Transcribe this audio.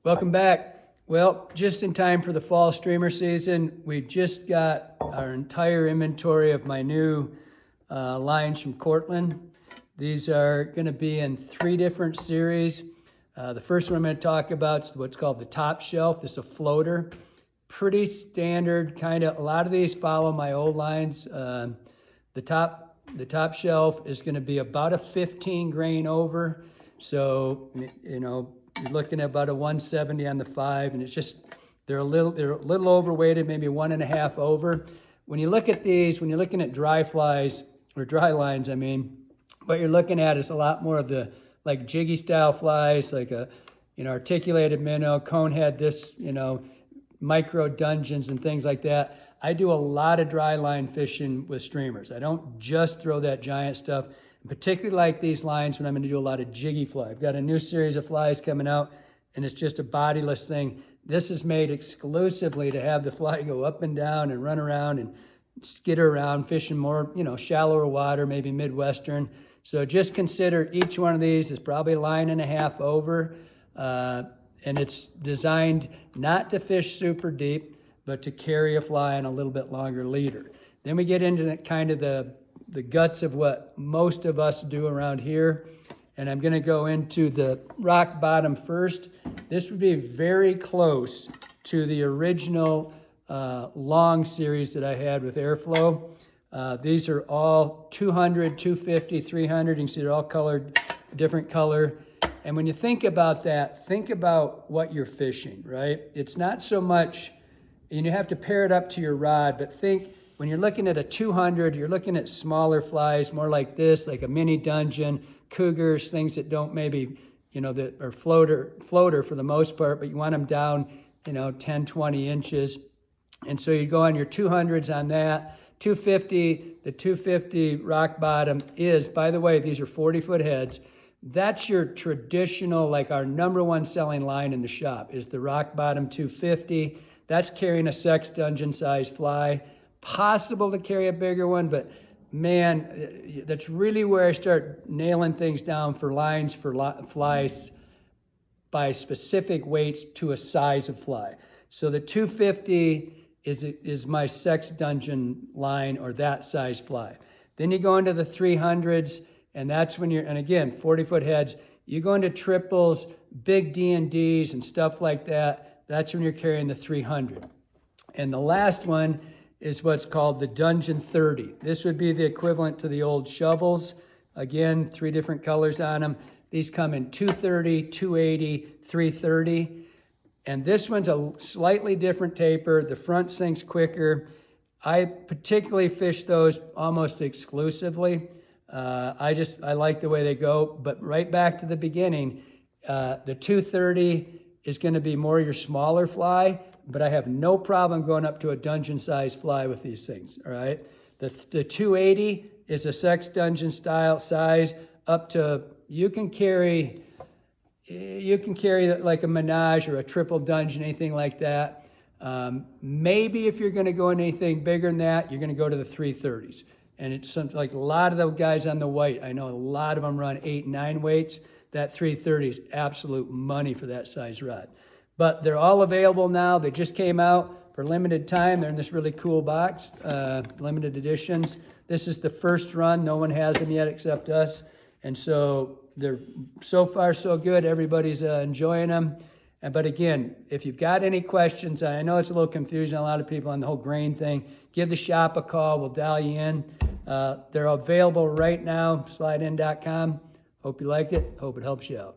Welcome back. Well, just in time for the fall streamer season, we just got our entire inventory of my new lines from Cortland. These are going to be in 3 different series. The first one I'm going to talk about is what's called the top shelf. This is a floater. Pretty standard, kind of, a lot of these follow my old lines. The top shelf is going to be about a 15 grain over. So, you know, you're looking at about a 170 on the 5, and it's just, they're a little overweighted, maybe 1.5 over. When you look at these, when you're looking at dry flies, or dry lines, I mean, what you're looking at is a lot more of the, like, jiggy style flies, like a, you know, articulated minnow, conehead, this, you know, micro dungeons and things like that. I do a lot of dry line fishing with streamers. I don't just throw that giant stuff. Particularly like these lines when I'm going to do a lot of jiggy fly. I've got a new series of flies coming out, and it's just a bodiless thing. This is made exclusively to have the fly go up and down and run around and skitter around, fishing more, you know, shallower water, maybe Midwestern. So just consider each one of these is probably a 1.5 over, and it's designed not to fish super deep, but to carry a fly on a little bit longer leader. Then we get into the kind of the guts of what most of us do around here. And I'm going to go into the rock bottom first. This would be very close to the original long series that I had with Airflow. These are all 200, 250, 300. You can see they're all colored, different color. And when you think about that, think about what you're fishing, right? It's not so much, and you have to pair it up to your rod, but think, when you're looking at a 200, you're looking at smaller flies, more like this, like a mini dungeon, cougars, things that don't maybe, you know, that are floater for the most part, but you want them down, you know, 10, 20 inches. And so you go on your 200s on that. 250, the 250 rock bottom is, by the way, these are 40-foot heads. That's your traditional, like our #1 selling line in the shop is the rock bottom 250. That's carrying a sex dungeon size fly. Possible to carry a bigger one, but man, that's really where I start nailing things down for lines for flies by specific weights to a size of fly. So the 250 is my sex dungeon line, or that size fly. Then you go into the 300s, and that's when you're, and again, 40-foot heads, you go into triples, big D&Ds and stuff like that. That's when you're carrying the 300. And the last one is what's called the Dungeon 30. This would be the equivalent to the old shovels. Again, 3 different colors on them. These come in 230, 280, 330. And this one's a slightly different taper. The front sinks quicker. I particularly fish those almost exclusively. I like the way they go. But right back to the beginning, the 230 is going to be more your smaller fly, but I have no problem going up to a dungeon size fly with these things, all right? The 280 is a sex dungeon style size up to, you can carry like a menage or a triple dungeon, anything like that. Maybe if you're going to go into anything bigger than that, you're going to go to the 330s. And it's something like a lot of the guys on the white, I know a lot of them run 8, 9 weights. That 330 is absolute money for that size rod. But they're all available now. They just came out for limited time. They're in this really cool box, limited editions. This is the first run. No one has them yet except us. And so they're so far so good. Everybody's enjoying them. But again, if you've got any questions, I know it's a little confusing, a lot of people on the whole grain thing, give the shop a call. We'll dial you in. They're available right now, slidein.com. Hope you like it. Hope it helps you out.